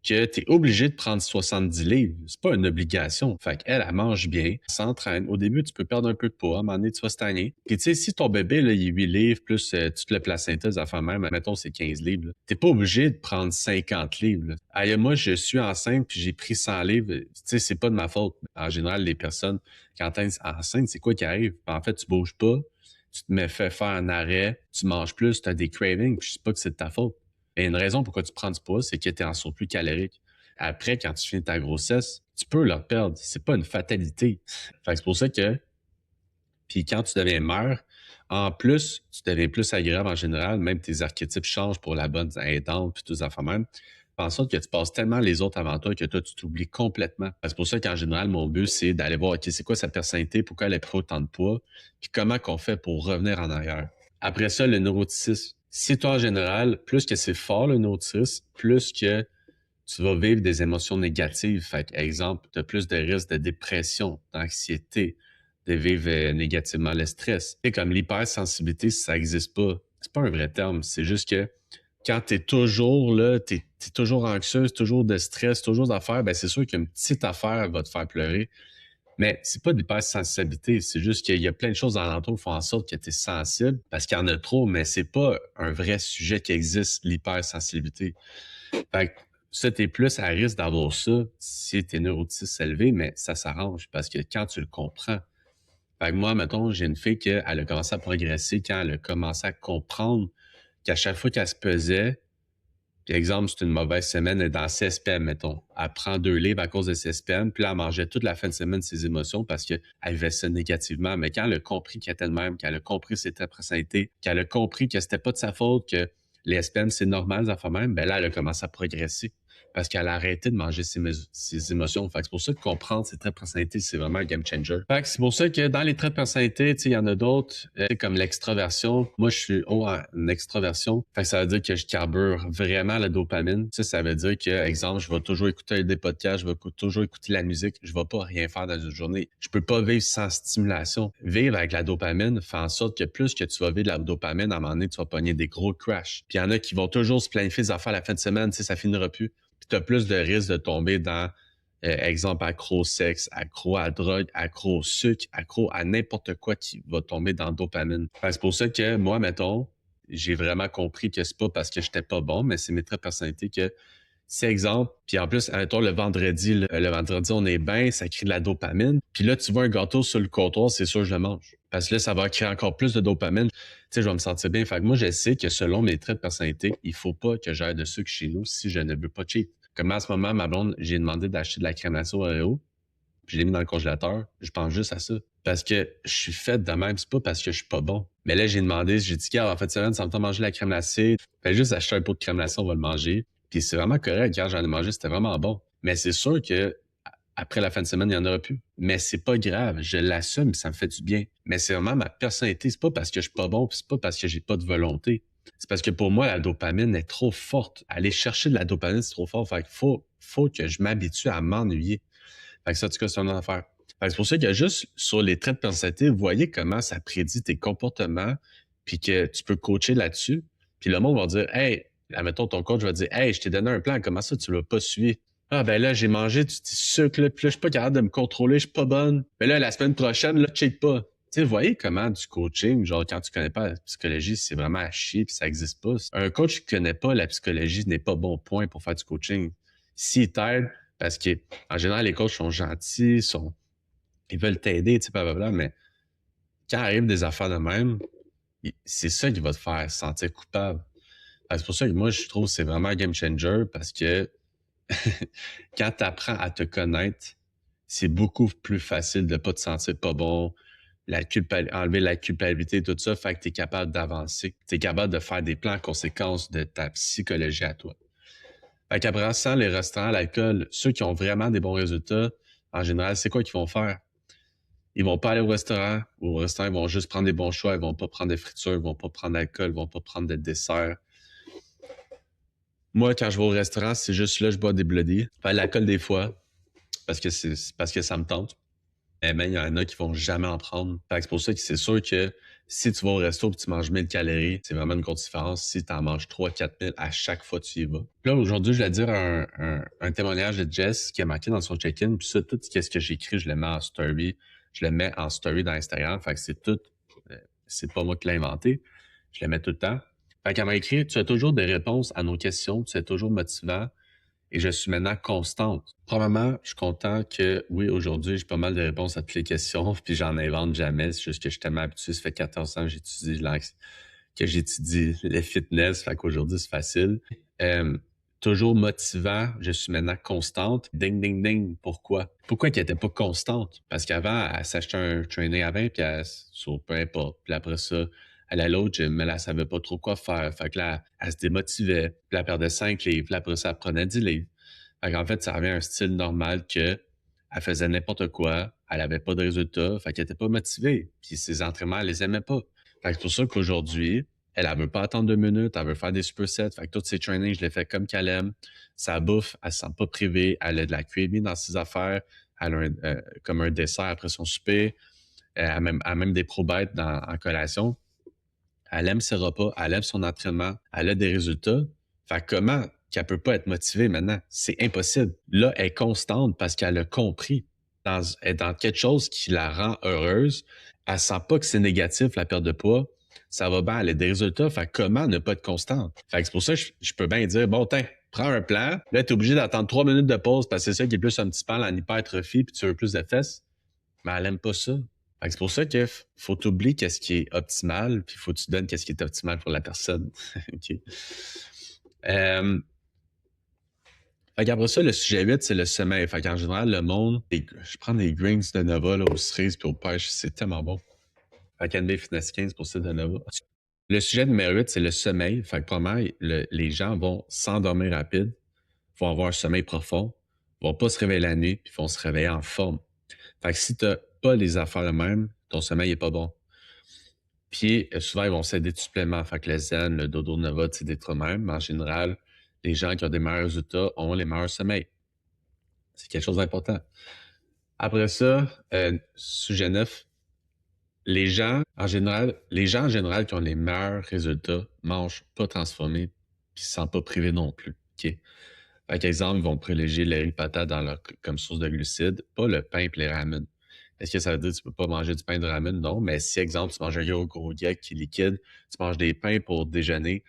que tu es obligé de prendre 70 livres. C'est pas une obligation. Fait qu'elle, elle mange bien, elle s'entraîne. Au début, tu peux perdre un peu de poids. À un moment donné, tu vas stagner. Puis tu sais, si ton bébé, là, il est 8 livres, plus toute le placenta, des enfants même, mettons, c'est 15 livres, là. T'es pas obligé de prendre 50 livres, là. Aïe, moi, je suis enceinte, puis j'ai pris 100 livres. Tu sais, c'est pas de ma faute. En général, les personnes, quand t'es enceinte, c'est quoi qui arrive? En fait, tu bouges pas, tu te mets fait faire un arrêt, tu manges plus, tu as des cravings, puis je sais pas que c'est de ta faute. Et une raison pourquoi tu prends du poids, c'est que tu es en surplus calorique. Après, quand tu finis ta grossesse, tu peux le perdre. C'est pas une fatalité. Fait que c'est pour ça que, puis quand tu deviens mère, en plus, tu deviens plus agréable en général, même tes archétypes changent pour la bonne aidante, puis tous les enfants même. Fais en sorte que tu passes tellement les autres avant toi que toi, tu t'oublies complètement. C'est pour ça qu'en général, mon but, c'est d'aller voir, OK, c'est quoi sa personnalité, pourquoi elle a pris autant de poids, puis comment qu'on fait pour revenir en arrière. Après ça, le neuroticisme. Si toi, en général, plus que c'est fort le neuroticisme, plus que tu vas vivre des émotions négatives. Fait que, exemple, tu as plus de risques de dépression, d'anxiété, de vivre négativement le stress. C'est comme l'hypersensibilité, si ça n'existe pas, c'est pas un vrai terme. C'est juste que quand tu es toujours là, tu es toujours anxieuse, toujours de stress, toujours d'affaires, ben c'est sûr qu'une petite affaire va te faire pleurer. Mais c'est pas de l'hypersensibilité, c'est juste qu'il y a plein de choses dans l'entour qui font en sorte que tu es sensible parce qu'il y en a trop, mais c'est pas un vrai sujet qui existe, l'hypersensibilité. Fait que ça, t'es plus à risque d'avoir ça si tes neuroticisme élevé, mais ça s'arrange parce que quand tu le comprends. Fait que moi, mettons, j'ai une fille qui elle a commencé à progresser quand elle a commencé à comprendre qu'à chaque fois qu'elle se pesait, puis exemple, c'est une mauvaise semaine, elle est dans CSPM, mettons. Elle prend 2 livres à cause de CSPM, puis là, elle mangeait toute la fin de semaine ses émotions parce qu'elle vivait ça négativement. Mais quand elle a compris qu'elle était de même, qu'elle a compris ses personnalités, qu'elle a compris que c'était pas de sa faute, que les SPM, c'est normal, ça fait même, ben là, elle a commencé à progresser parce qu'elle a arrêté de manger ses émotions. Fait que c'est pour ça que comprendre ses traits de personnalité, c'est vraiment un game changer. Fait que c'est pour ça que dans les traits de personnalité, tu sais, il y en a d'autres, comme l'extraversion. Moi, je suis haut en extraversion. Fait que ça veut dire que je carbure vraiment la dopamine. Ça veut dire que, exemple, je vais toujours écouter des podcasts, je vais toujours écouter la musique, je vais pas rien faire dans une journée. Je peux pas vivre sans stimulation. Vivre avec la dopamine fait en sorte que plus que tu vas vivre de la dopamine, à un moment donné, tu vas pogner des gros crashs. Puis il y en a qui vont toujours se planifier des affaires à la fin de semaine, tu sais, ça finira plus. Puis tu as plus de risques de tomber dans, exemple, accro au sexe, accro à la drogue, accro au sucre, accro à n'importe quoi qui va tomber dans la dopamine. C'est pour ça que moi, mettons, j'ai vraiment compris que c'est pas parce que j'étais pas bon, mais c'est mes traits de personnalité que C'est exemple, puis en plus, admettons, le vendredi, on est bien, ça crée de la dopamine. Puis là, tu vois un gâteau sur le comptoir, c'est sûr, je le mange. Parce que là, ça va créer encore plus de dopamine. Tu sais, je vais me sentir bien. Fait que moi, je sais que selon mes traits de personnalité, il faut pas que j'aille de sucre chez nous si je ne veux pas cheat. Comme là, en ce moment, ma blonde, j'ai demandé d'acheter de la crème glacée Oreo, puis je l'ai mis dans le congélateur. Je pense juste à ça. Parce que je suis fait de même, c'est pas parce que je suis pas bon. Mais là, j'ai demandé, j'ai dit, en fait, semaine, ça me tente de manger la crème glacée. Fais juste acheter un pot de crème glacée, on va le manger. Puis c'est vraiment correct. Quand j'en ai mangé, c'était vraiment bon. Mais c'est sûr que après la fin de semaine, il n'y en aura plus. Mais c'est pas grave. Je l'assume, ça me fait du bien. Mais c'est vraiment ma personnalité. C'est pas parce que je suis pas bon, puis c'est pas parce que j'ai pas de volonté. C'est parce que pour moi, la dopamine est trop forte. Aller chercher de la dopamine, c'est trop fort. Fait qu'il faut que je m'habitue à m'ennuyer. Fait que ça, en tout cas, c'est une affaire. Fait que c'est pour ça que juste sur les traits de personnalité, vous voyez comment ça prédit tes comportements, puis que tu peux coacher là-dessus. Puis le monde va dire, hey, admettons, ton coach va dire, hey, je t'ai donné un plan, comment ça, tu l'as pas suivi? Ah, ben là, j'ai mangé du petit sucre, là, puis là, je suis pas capable de me contrôler, je suis pas bonne. Mais là, la semaine prochaine, là, check pas. Tu sais, vous voyez comment du coaching, genre, quand tu connais pas la psychologie, c'est vraiment à chier, puis ça existe pas. Un coach qui connaît pas la psychologie n'est pas bon point pour faire du coaching. S'il t'aide, parce que en général, les coachs sont gentils, ils veulent t'aider, tu sais, blablabla, mais quand arrivent des affaires de même, c'est ça qui va te faire sentir coupable. C'est pour ça que moi, je trouve que c'est vraiment un game changer parce que quand tu apprends à te connaître, c'est beaucoup plus facile de pas te sentir pas bon, enlever la culpabilité, tout ça, fait que tu es capable d'avancer. Tu es capable de faire des plans en conséquence de ta psychologie à toi. Fait qu'après ça, les restaurants, l'alcool, ceux qui ont vraiment des bons résultats, en général, c'est quoi qu'ils vont faire? Ils vont pas aller au restaurant. Au restaurant, ils vont juste prendre des bons choix. Ils vont pas prendre de friture, ils vont pas prendre d'alcool, ils vont pas prendre de dessert. Moi, quand je vais au restaurant, c'est juste là, je bois des bloodies. Enfin, l'alcool des fois, parce que ça me tente. Mais il y en a qui vont jamais en prendre. Fait que c'est pour ça que c'est sûr que si tu vas au resto et tu manges 1000 calories, c'est vraiment une grosse différence si tu en manges 3-4 000 à chaque fois que tu y vas. Puis là, aujourd'hui, je vais dire un témoignage de Jess qui a marqué dans son check-in. Puis ça, tout ce que j'écris, je le mets en story. Je le mets en story dans Instagram. Fait que c'est tout. C'est pas moi qui l'ai inventé. Je le mets tout le temps. Fait qu'elle m'a écrit, tu as toujours des réponses à nos questions. Tu es toujours motivant et je suis maintenant constante. Probablement, je suis content que, oui, aujourd'hui, j'ai pas mal de réponses à toutes les questions, puis j'en invente jamais. C'est juste que je suis tellement habitué. Ça fait 14 ans que j'étudie le fitness, fait qu'aujourd'hui, c'est facile. Toujours motivant, je suis maintenant constante. Ding, ding, ding. Pourquoi? Pourquoi qu'elle était pas constante? Parce qu'avant, elle s'achetait un training à 20 pièces sur peu importe. Puis après ça, elle allait à l'autre gym, mais là, elle savait pas trop quoi faire. Fait que là, elle se démotivait. Puis elle perdait 5 livres. Puis après ça, elle prenait 10 livres. Fait qu'en fait, ça revient à un style normal que elle faisait n'importe quoi. Elle avait pas de résultats. Fait qu'elle était pas motivée. Puis ses entraînements, elle les aimait pas. Fait que c'est pour ça qu'aujourd'hui, elle veut pas attendre 2 minutes, elle veut faire des supersets. Fait que tous ses trainings, je les fais comme qu'elle aime. Sa bouffe, elle se sent pas privée. Elle a de la creamy dans ses affaires. Elle a comme un dessert après son souper. Elle a même des probites en collation. Elle aime ses repas, elle aime son entraînement, elle a des résultats. Fait que comment qu'elle peut pas être motivée maintenant? C'est impossible. Là, elle est constante parce qu'elle a compris. Elle est dans quelque chose qui la rend heureuse. Elle sent pas que c'est négatif, la perte de poids. Ça va bien, elle a des résultats. Fait que comment ne pas être constante? Fait que c'est pour ça que je peux bien dire, bon, tiens, prends un plan. Là, t'es obligé d'attendre 3 minutes de pause parce que c'est ça qui est plus un petit peu en hypertrophie puis tu veux plus de fesses. Mais elle aime pas ça. Fait que c'est pour ça qu'il faut t'oublier qu'est-ce qui est optimal, puis il faut que tu donnes qu'est-ce qui est optimal pour la personne. OK. Fait qu'après ça, le sujet 8, c'est le sommeil. Fait qu'en général, le monde, je prends des greens de Nova là, aux cerises puis aux pêches, c'est tellement bon. Fait qu'NB Fitness 15 pour ça de Nova. Le sujet numéro 8, c'est le sommeil. Fait que probablement, les gens vont s'endormir rapide, vont avoir un sommeil profond, vont pas se réveiller la nuit, puis vont se réveiller en forme. Fait que si t'as pas les affaires de même, ton sommeil est pas bon. Puis souvent, ils vont s'aider de suppléments. Fait que le zen, le dodo nova, c'est des trucs même. Mais en général, les gens qui ont des meilleurs résultats ont les meilleurs sommeils. C'est quelque chose d'important. Après ça, sujet 9, les gens en général qui ont les meilleurs résultats mangent pas transformés puis se sentent pas privés non plus. OK? Par exemple, ils vont privilégier le riz patate comme source de glucides, pas le pain et les ramen. Est-ce que ça veut dire que tu peux pas manger du pain de ramen? Non, mais si, exemple, tu manges un gros geek qui est liquide, tu manges des pains pour déjeuner,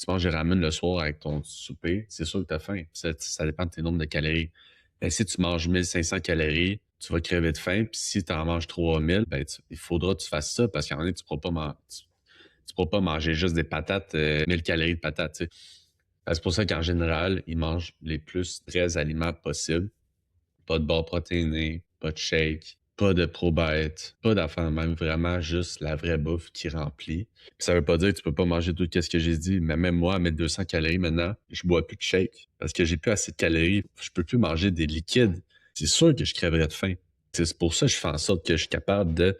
tu manges des ramen le soir avec ton souper, c'est sûr que tu as faim. Ça dépend de tes nombres de calories. Ben, si tu manges 1500 calories, tu vas crever de faim. Puis si tu en manges 3000, ben, il faudra que tu fasses ça parce qu'à un moment donné, tu pourras pas manger juste des patates, 1000 calories de patates. Tu sais. C'est pour ça qu'en général, ils mangent les plus 13 aliments possibles. Pas de barres protéinées, pas de shake, pas de probiotiques, pas d'affaires de même, vraiment juste la vraie bouffe qui remplit. Puis ça veut pas dire que tu peux pas manger tout ce que j'ai dit, mais même moi, à mes 200 calories maintenant, je bois plus de shake parce que j'ai plus assez de calories, je peux plus manger des liquides. C'est sûr que je crèverais de faim. C'est pour ça que je fais en sorte que je suis capable de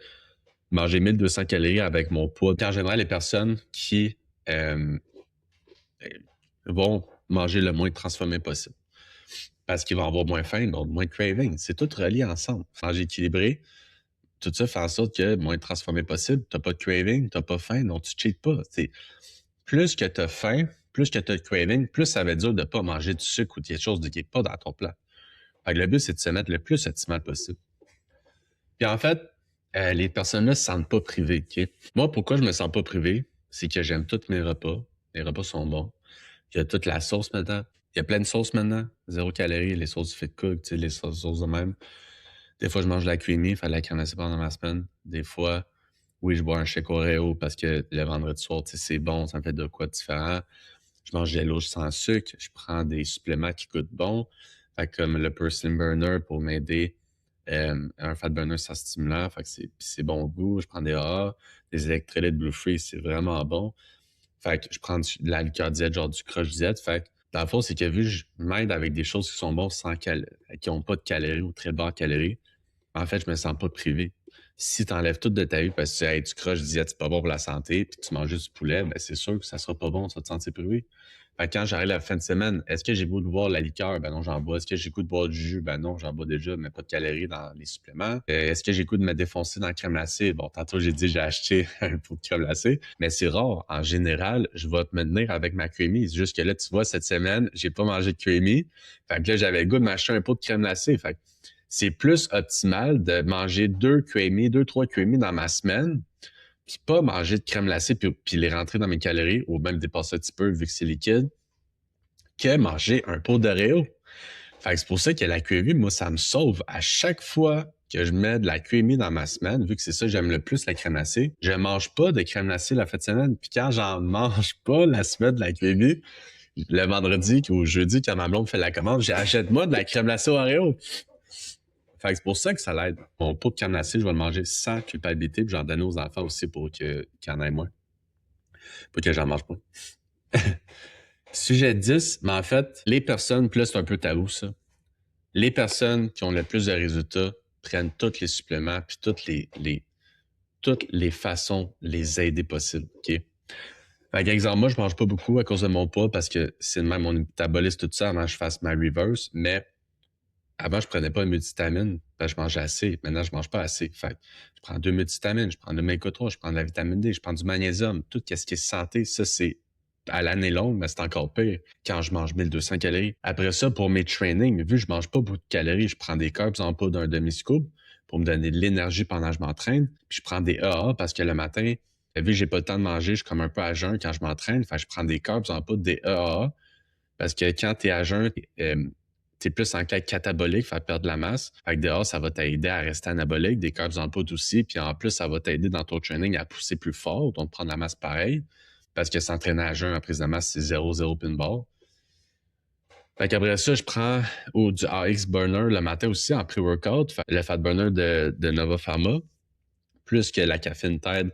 manger 1200 calories avec mon poids. Puis en général, les personnes qui euh, vont manger le moins transformé possible parce qu'ils vont avoir moins faim, donc moins de craving. C'est tout relié ensemble. Manger équilibré, tout ça fait en sorte que moins transformé possible, t'as pas de craving, t'as pas faim, donc tu cheats pas. T'sais, plus que t'as faim, plus que t'as de craving, plus ça va être dur de pas manger du sucre ou quelque chose qui est pas dans ton plat. Fait que le but, c'est de se mettre le plus optimal possible. Puis en fait, les personnes-là se sentent pas privées. Okay? Moi, pourquoi je me sens pas privé, c'est que j'aime tous mes repas. Les repas sont bons. Il y a toute la sauce maintenant. Il y a plein de sauces maintenant. 0 calories, les sauces fit cook, les sauces de même. Des fois, je mange de la creamy, fait de la crème glacée pendant ma semaine. Des fois, oui, je bois un shake Oreo parce que le vendredi soir, c'est bon, ça me fait de quoi de différent. Je mange des loges sans sucre. Je prends des suppléments qui coûtent bon. Fait comme le Slim Burner pour m'aider. Un fat burner, ça stimulant. Fait que c'est bon au goût. Je prends des AA, des électrolytes Blue Free, c'est vraiment bon. Fait que je prends de la liqueur diète, genre du crush diète. Fait que dans le fond, c'est que vu que je m'aide avec des choses qui sont bonnes qui n'ont pas de calories ou très bas en calories, en fait, je me sens pas privé. Si tu enlèves tout de ta vie parce que hey, tu croches diète, c'est pas bon pour la santé, puis tu manges juste du poulet, ben c'est sûr que ça sera pas bon, tu vas te sentir privé. Fait que quand j'arrive la fin de semaine, est-ce que j'ai goût de boire la liqueur? Ben non, j'en bois. Est-ce que j'ai goût de boire du jus? Ben non, j'en bois déjà, mais pas de calories dans les suppléments. Est-ce que j'ai goût de me défoncer dans la crème glacée? Bon, tantôt, j'ai dit j'ai acheté un pot de crème glacée, mais c'est rare. En général, je vais me tenir avec ma creamy. C'est juste que là, tu vois, cette semaine, j'ai pas mangé de creamy. Fait que là, j'avais le goût de m'acheter un pot de crème glacée. Fait que c'est plus optimal de manger 3 creamy dans ma semaine, puis pas manger de crème glacée puis les rentrer dans mes calories, ou même dépasser un petit peu vu que c'est liquide, que manger un pot d'Oreo. Fait que c'est pour ça que la QMI, moi, ça me sauve à chaque fois que je mets de la QMI dans ma semaine, vu que c'est ça j'aime le plus, la crème glacée. Je mange pas de crème glacée la fin de semaine, puis quand j'en mange pas la semaine de la QMI, le vendredi ou jeudi, quand ma blonde fait la commande, j'achète-moi de la crème glacée Oreo. Fait que c'est pour ça que ça l'aide. Mon pot de crème glacée, je vais le manger sans culpabilité, puis j'en donne aux enfants aussi pour qu'ils en aient moins. Pour que j'en mange pas. Sujet 10, mais en fait, les personnes, puis là, c'est un peu tabou, ça. Les personnes qui ont le plus de résultats prennent tous les suppléments, puis toutes les façons les aider possibles, OK? Fait exemple, moi, je mange pas beaucoup à cause de mon poids parce que c'est même mon métabolisme, tout ça, avant que je fasse ma reverse, mais avant, je prenais pas de multivitamines parce que je mangeais assez. Maintenant, je mange pas assez. Fait que je prends 2 multivitamines, je prends de l'oméga-3, je prends de la vitamine D, je prends du magnésium. Tout ce qui est santé, ça, c'est à l'année longue, mais c'est encore pire quand je mange 1200 calories. Après ça, pour mes trainings, vu que je mange pas beaucoup de calories, je prends des carbs en poudre d'un demi-scoop pour me donner de l'énergie pendant que je m'entraîne. Puis je prends des AA parce que le matin, vu que j'ai pas le temps de manger, je suis comme un peu à jeun quand je m'entraîne. Fait que je prends des carbs en poudre, des AA, parce que quand tu es à jeun, t'es plus en claque catabolique, faire perdre de la masse. Fait que dehors, ça va t'aider à rester anabolique, des carbs en poudre aussi. Puis en plus, ça va t'aider dans ton training à pousser plus fort, donc prendre la masse pareil. Parce que s'entraîner à jeun en prise de masse, c'est 0-0 pin bar. Fait qu'après ça, je prends du AX Burner le matin aussi en pré-workout, le Fat Burner de Nova Pharma, plus que la caféine t'aide.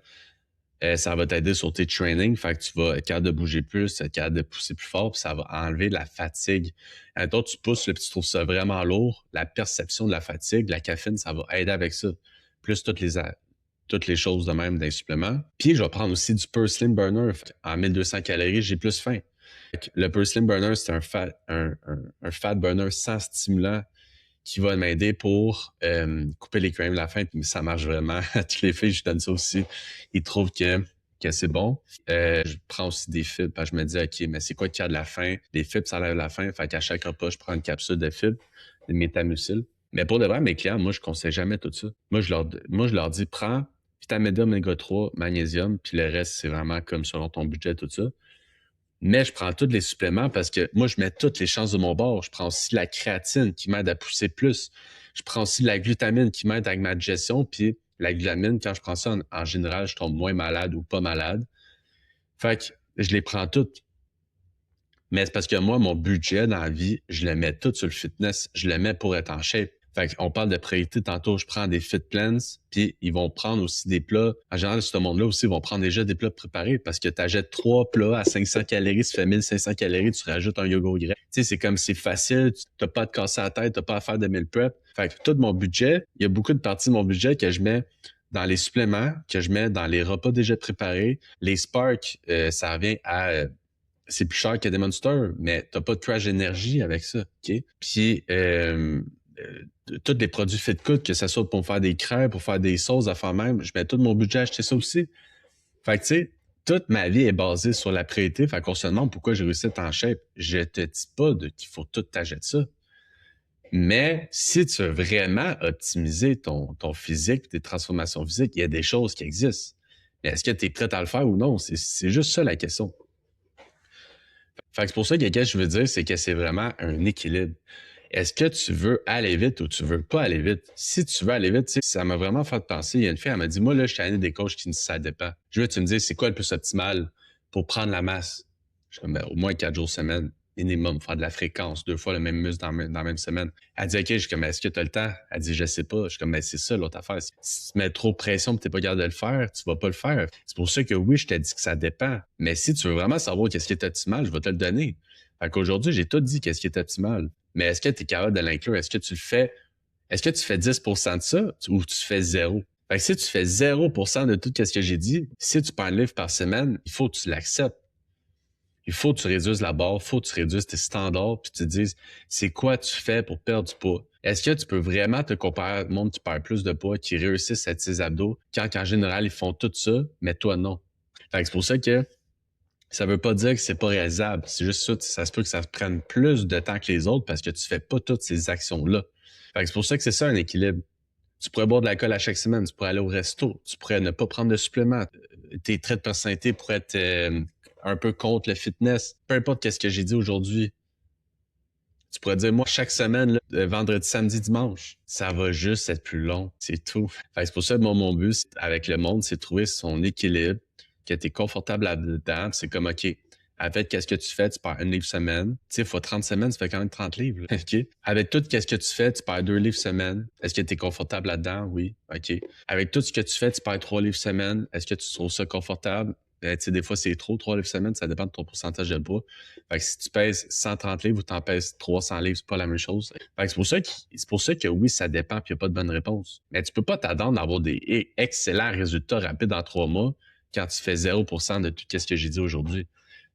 Ça va t'aider sur tes trainings, fait que tu vas être capable de bouger plus, être capable de pousser plus fort, puis ça va enlever la fatigue. Toi, tu pousses, là, puis tu trouves ça vraiment lourd, la perception de la fatigue, la caféine, ça va aider avec ça. Plus toutes les choses de même d'un supplément. Puis je vais prendre aussi du Slim Burner. En 1200 calories, j'ai plus faim. Le Slim Burner, c'est un fat burner sans stimulant qui va m'aider pour couper les cravings de la faim. Puis ça marche vraiment. À toutes les filles, je donne ça aussi. Ils trouvent que c'est bon. Je prends aussi des fibres parce que je me dis, OK, mais c'est quoi qui a de la faim? Les fibres, ça enlève la faim. Fait qu'à chaque repas, je prends une capsule de fibres, de métamucil. Mais pour de vrai, mes clients, moi, je conseille jamais tout ça. Moi, je leur dis, prends vitamine D, oméga 3, magnésium, puis le reste, c'est vraiment comme selon ton budget, tout ça. Mais je prends tous les suppléments parce que moi, je mets toutes les chances de mon bord. Je prends aussi la créatine qui m'aide à pousser plus. Je prends aussi de la glutamine qui m'aide avec ma digestion. Puis la glutamine, quand je prends ça, en général, je tombe moins malade ou pas malade. Fait que je les prends toutes. Mais c'est parce que moi, mon budget dans la vie, je le mets tout sur le fitness. Je le mets pour être en shape. Fait qu'on parle de priorité tantôt, je prends des fit plans, puis ils vont prendre aussi des plats. En général, ce monde-là aussi, ils vont prendre déjà des plats préparés parce que tu achètes 3 plats à 500 calories, ça fait 1500 calories, tu rajoutes un yogourt grec. Tu sais, c'est comme c'est facile, tu n'as pas à te casser la tête, tu n'as pas à faire de meal prep. Fait que tout mon budget, il y a beaucoup de parties de mon budget que je mets dans les suppléments, que je mets dans les repas déjà préparés. Les Spark, ça revient à c'est plus cher que des Monsters, mais t'as pas de crash énergie avec ça, OK? Puis, tous les produits Fit Cook, que ce soit pour faire des crêpes, pour faire des sauces à faire même, je mets tout mon budget à acheter ça aussi. Fait que, tu sais, toute ma vie est basée sur la priorité. Fait qu'on se demande pourquoi j'ai réussi à être en shape. Je te dis pas qu'il faut tout t'achèter ça. Mais si tu veux vraiment optimiser ton physique, tes transformations physiques, il y a des choses qui existent. Mais est-ce que tu es prêt à le faire ou non? C'est juste ça la question. Fait que c'est pour ça que ce que je veux dire, c'est que c'est vraiment un équilibre. Est-ce que tu veux aller vite ou tu veux pas aller vite? Si tu veux aller vite, tu sais, ça m'a vraiment fait penser. Il y a une fille, elle m'a dit, moi, là, je suis allé des coachs qui me disent ça dépend. Je veux que tu me dises, c'est quoi le plus optimal pour prendre la masse? Je suis comme, ben, au moins 4 jours semaine, minimum, faire de la fréquence, 2 fois le même muscle dans la même semaine. Elle dit, OK, je suis comme, est-ce que tu as le temps? Elle dit, je sais pas. Je suis comme, ben, c'est ça l'autre affaire. Si tu mets trop de pression et tu n'es pas capable de le faire, tu vas pas le faire. C'est pour ça que oui, je t'ai dit que ça dépend. Mais si tu veux vraiment savoir qu'est-ce qui est optimal, je vais te le donner. Fait qu'aujourd'hui, j'ai tout dit qu'est-ce qui est optimal. Mais est-ce que tu es capable de l'inclure? Est-ce que tu le fais? Est-ce que tu fais 10% de ça ou tu fais 0? Fait que si tu fais 0% de tout ce que j'ai dit, si tu prends un livre par semaine, il faut que tu l'acceptes. Il faut que tu réduises la barre, il faut que tu réduises tes standards, puis tu te dises, c'est quoi tu fais pour perdre du poids? Est-ce que tu peux vraiment te comparer à un monde qui perd plus de poids, qui réussissent à ses abdos, quand en général, ils font tout ça, mais toi, non? Fait que c'est pour ça que ça veut pas dire que c'est pas réalisable. C'est juste ça, ça se peut que ça prenne plus de temps que les autres parce que tu fais pas toutes ces actions-là. Fait que c'est pour ça que c'est ça un équilibre. Tu pourrais boire de l'alcool à chaque semaine, tu pourrais aller au resto, tu pourrais ne pas prendre de suppléments. Tes traits de personnalité pourraient être un peu contre le fitness. Peu importe ce que j'ai dit aujourd'hui. Tu pourrais dire, moi, chaque semaine, là, vendredi, samedi, dimanche, ça va juste être plus long. C'est tout. Fait que c'est pour ça que mon but avec le monde, c'est de trouver son équilibre, que tu es confortable là-dedans. C'est comme, OK, avec qu'est-ce que tu fais, tu perds 1 livre semaine. Tu sais, il faut 30 semaines, ça fait quand même 30 livres. Là. OK. Avec tout qu'est-ce que tu fais, tu perds 2 livres semaine. Est-ce que tu es confortable là-dedans? Oui. OK. Avec tout ce que tu fais, tu perds 3 livres semaine. Est-ce que tu trouves ça confortable? Tu sais, des fois, c'est trop, 3 livres semaine, ça dépend de ton pourcentage de poids. Fait que si tu pèses 130 livres ou tu en pèses 300 livres, c'est pas la même chose. Fait que c'est pour ça que oui, ça dépend puis il n'y a pas de bonne réponse. Mais tu peux pas t'attendre à avoir des excellents résultats rapides en 3 mois quand tu fais 0% de tout ce que j'ai dit aujourd'hui.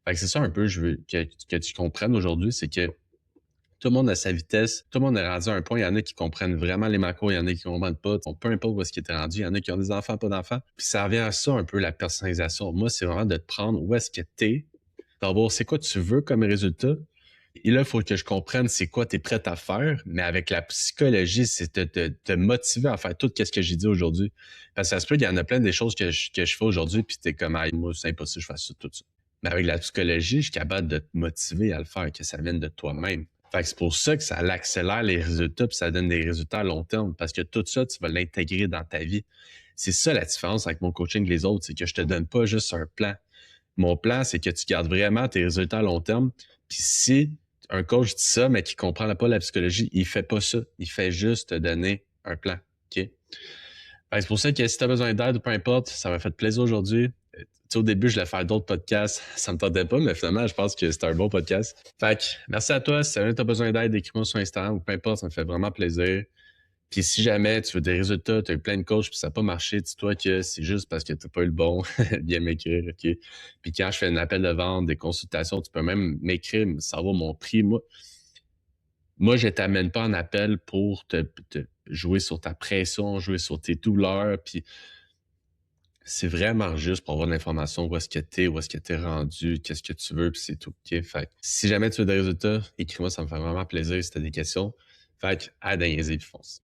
Fait que c'est ça un peu, je veux que tu comprennes aujourd'hui, c'est que tout le monde a sa vitesse, tout le monde est rendu à un point. Il y en a qui comprennent vraiment les macros, il y en a qui comprennent pas. Peu importe où est-ce qu'ils étaient rendus, il y en a qui ont des enfants, pas d'enfants. Puis ça revient à ça un peu, la personnalisation. Moi, c'est vraiment de te prendre où est-ce que t'es, d'abord, c'est quoi tu veux comme résultat. Et là, il faut que je comprenne c'est quoi tu es prêt à faire, mais avec la psychologie, c'est te motiver à faire tout ce que j'ai dit aujourd'hui. Parce que ça se peut qu'il y en a plein des choses que je fais aujourd'hui, puis t'es comme, ah, moi, c'est impossible, je fasse ça, tout ça. Mais avec la psychologie, je suis capable de te motiver à le faire, que ça vienne de toi-même. Fait que c'est pour ça que ça accélère les résultats, puis ça donne des résultats à long terme, parce que tout ça, tu vas l'intégrer dans ta vie. C'est ça la différence avec mon coaching et les autres, c'est que je te donne pas juste un plan. Mon plan, c'est que tu gardes vraiment tes résultats à long terme. Puis si un coach dit ça, mais qui comprend pas la psychologie, il fait pas ça. Il fait juste te donner un plan. OK? C'est pour ça que si tu as besoin d'aide ou peu importe, ça m'a fait plaisir aujourd'hui. Tu sais, au début, je voulais faire d'autres podcasts. Ça me tentait pas, mais finalement, je pense que c'était un bon podcast. Fait que merci à toi. Si tu as besoin d'aide, écris-moi sur Instagram ou peu importe, ça me fait vraiment plaisir. Puis si jamais tu veux des résultats, tu as eu plein de coachs puis ça n'a pas marché, dis-toi que c'est juste parce que tu n'as pas eu le bon. Bien m'écrire, OK? Puis quand je fais un appel de vente, des consultations, tu peux même m'écrire, savoir mon prix. Moi, je t'amène pas en appel pour te jouer sur ta pression, jouer sur tes douleurs. Puis c'est vraiment juste pour avoir de l'information où est-ce que tu es, où est-ce que tu es rendu, qu'est-ce que tu veux, puis c'est tout. OK? Fait que si jamais tu veux des résultats, écris-moi, ça me fait vraiment plaisir si tu as des questions. Fait que, à niaiser, puis fonce.